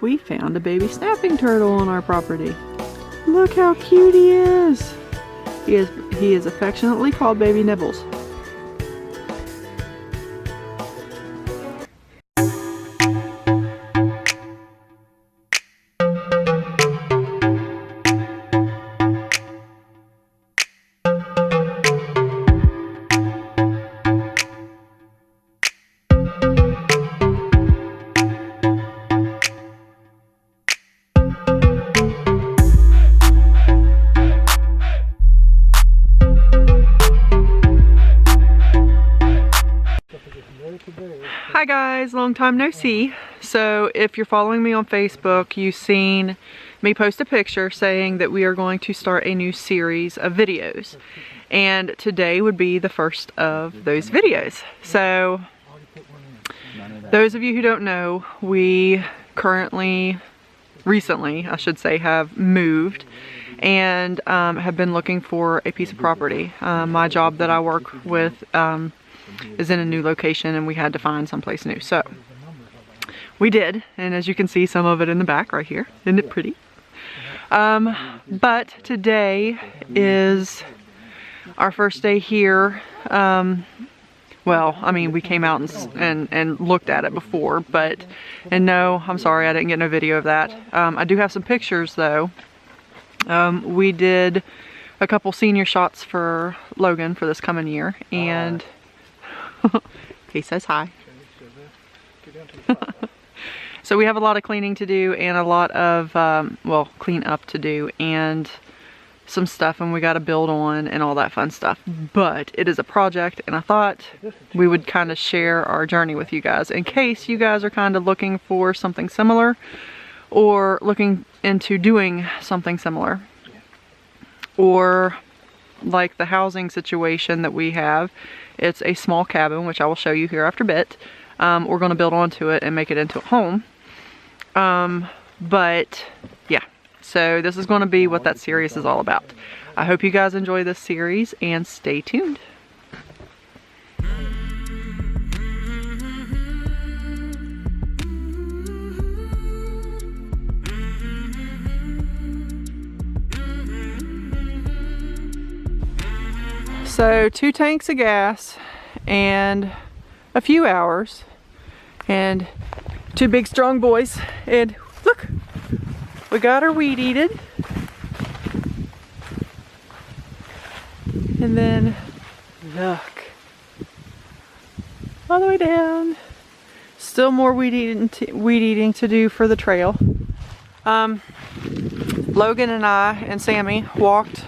we found a baby snapping turtle on our property. Look how cute he is. He is affectionately called Baby Nibbles. Hi guys, long time no see. So if you're following me on Facebook, you've seen me post a picture saying that we are going to start a new series of videos. And today would be the first of those videos. So those of you who don't know, we recently I should say, have moved and have been looking for a piece of property. My job that I work with is in a new location and we had to find someplace new. So we did, and as you can see some of it in the back right here. Isn't it pretty? But today is our first day here. Well, I mean, we came out and looked at it before, and no, I'm sorry, I didn't get no video of that. I do have some pictures though. We did a couple senior shots for Logan for this coming year, and he says hi. So we have a lot of cleaning to do and a lot of, well, clean up to do and some stuff, and we got to build on and all that fun stuff. But it is a project, and I thought we would kind of share our journey with you guys in case you guys are kind of looking for something similar or looking into doing something similar, or like the housing situation that we have. It's a small cabin, which I will show you here after a bit. We're going to build onto it and make it into a home. But yeah, so this is going to be what that series is all about. I hope you guys enjoy this series and stay tuned. So 2 tanks of gas and a few hours and 2 big strong boys, and look, we got her weed eated. And then look, all the way down, still more weed eating to do for the trail. Logan and I and Sammy walked,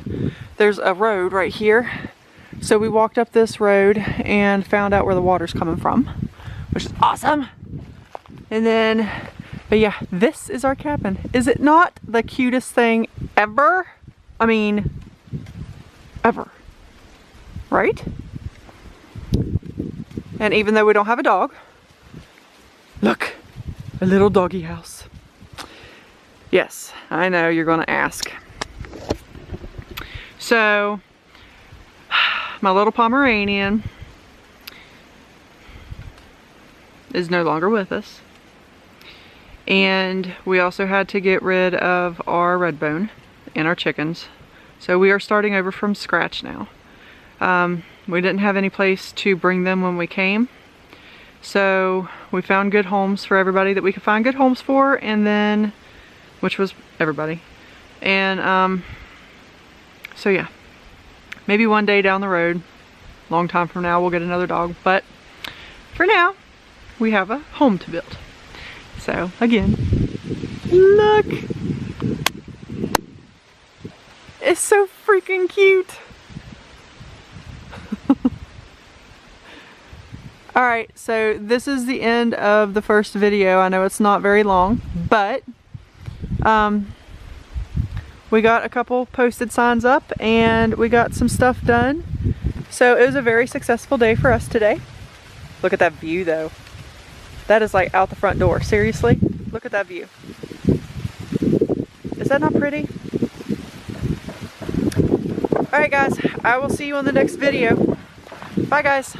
there's a road right here. So we walked up this road and found out where the water's coming from, which is awesome. And then, but yeah, this is our cabin. Is it not the cutest thing ever? I mean, ever, right? And even though we don't have a dog, look, a little doggy house. Yes, I know you're gonna ask. So, my little Pomeranian is no longer with us. And we also had to get rid of our red bone and our chickens. So we are starting over from scratch now. We didn't have any place to bring them when we came. So we found good homes for everybody that we could find good homes for, and then, which was everybody. And so yeah. Maybe one day down the road, long time from now, we'll get another dog. But for now, we have a home to build. So again, look. It's so freaking cute. Alright, so this is the end of the first video. I know it's not very long, but we got a couple posted signs up and we got some stuff done. So it was a very successful day for us today. Look at that view though. That is like out the front door. Seriously, look at that view. Is that not pretty? Alright guys, I will see you on the next video. Bye guys.